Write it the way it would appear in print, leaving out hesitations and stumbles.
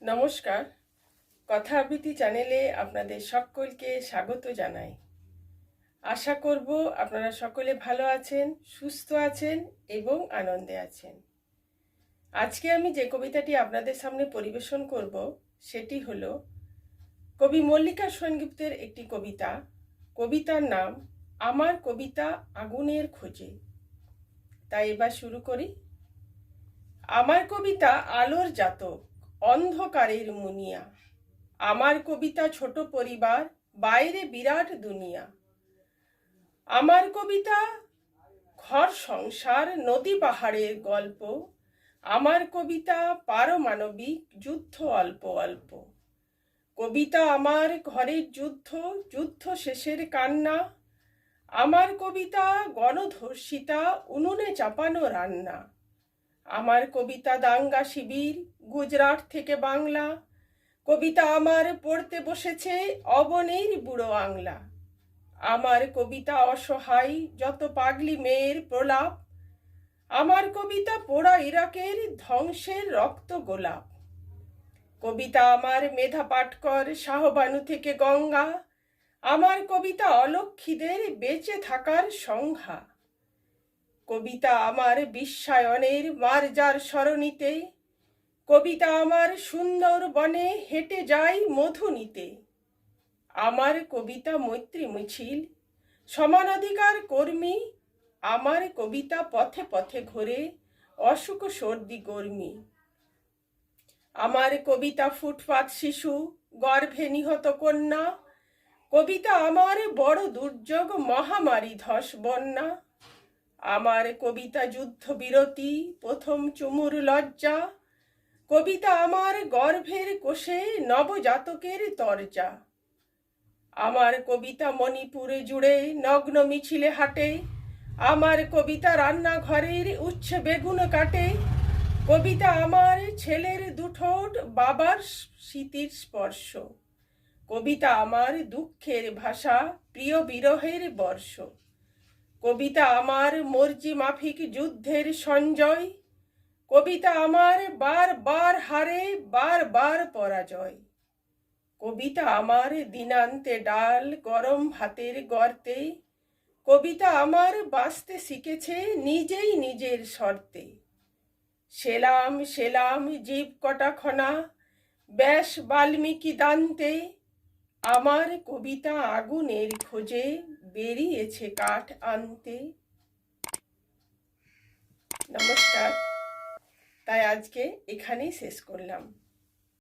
নমস্কার। কথা আবৃত্তি চ্যানেলে আপনাদের সকলকে স্বাগত জানাই। আশা করব আপনারা সকলে ভালো আছেন, সুস্থ আছেন এবং আনন্দে আছেন। আজকে আমি যে কবিতাটি আপনাদের সামনে পরিবেশন করব সেটি হলো কবি মল্লিকা সেনগুপ্তের একটি কবিতা। কবিতার নাম আমার কবিতা আগুনের খোঁজে। তাই এবার শুরু করি। আমার কবিতা আলোর জাতক, অন্ধকারের মুনিয়া। আমার কবিতা ছোট পরিবার, বাইরে বিরাট দুনিয়া। আমার কবিতা ঘর সংসার, নদী পাহাড়ের গল্প। আমার কবিতা পারমাণবিক যুদ্ধ অল্প অল্প। কবিতা আমার ঘরের যুদ্ধ, যুদ্ধ শেষের কান্না। আমার কবিতা গণধর্ষিতা, উনুনে চাপানো রান্না। আমার কবিতা দাঙ্গা শিবির, গুজরাট থেকে বাংলা। কবিতা আমার পড়তে বসেছে অবনীর বুড়ো আংলা। আমার কবিতা অসহায় যত পাগলি মেয়ের প্রলাপ। আমার কবিতা পোড়া ইরাকের ধ্বংসের রক্ত গোলাপ। কবিতা আমার মেধা পাটকর, শাহবানু থেকে গঙ্গা। আমার কবিতা অলক্ষীদের বেঁচে থাকার সংজ্ঞা। কবিতা আমার বিশ্বায়নের মার্জার সরণিতে। কবিতা আমার সুন্দর বনে হেঁটে যায় মধু নিতে। আমার কবিতা মৈত্রী মিছিল, সমানাধিকার কর্মী। আমার কবিতা পথে পথে ঘোরে অসুখ সর্দি গর্মি। আমার কবিতা ফুটপাত শিশু, গর্ভে নিহত কন্যা। কবিতা আমার বড় দুর্যোগ, মহামারী ধস বন্যা। আমার কবিতা যুদ্ধ বিরতি, প্রথম চুমুর লজ্জা। কবিতা আমার গর্ভের কোষে নবজাতকের তরজা। আমার কবিতা মণিপুরে জুড়ে নগ্ন মিছিলে হাঁটে। আমার কবিতা রান্নাঘরের উচ্ছে বেগুন কাটে। কবিতা আমার ছেলের দুঠোঁট, বাবার স্মৃতির স্পর্শ। কবিতা আমার দুঃখের ভাষা, প্রিয় বিরহের বর্ষ। কবিতা আমার মর্জি মাফিক যুদ্ধের সঞ্জয়। কবিতা আমার বার বার হারে, বার বার পরাজয়। কবিতা আমার দিনান্তে ডাল, গরম ভাতের গর্তে। কবিতা আমার বাঁচতে শিখেছে নিজেই নিজের শর্তে। সেলাম সেলাম জীব কটাক্ষণা, ব্যাস বাল্মীকি দান্তে। আমার কবিতা আগুনের খোঁজে, বেরিয়েছে কাঠ আনতে। নমস্কার। তাই আজকে এখানেই শেষ করলাম।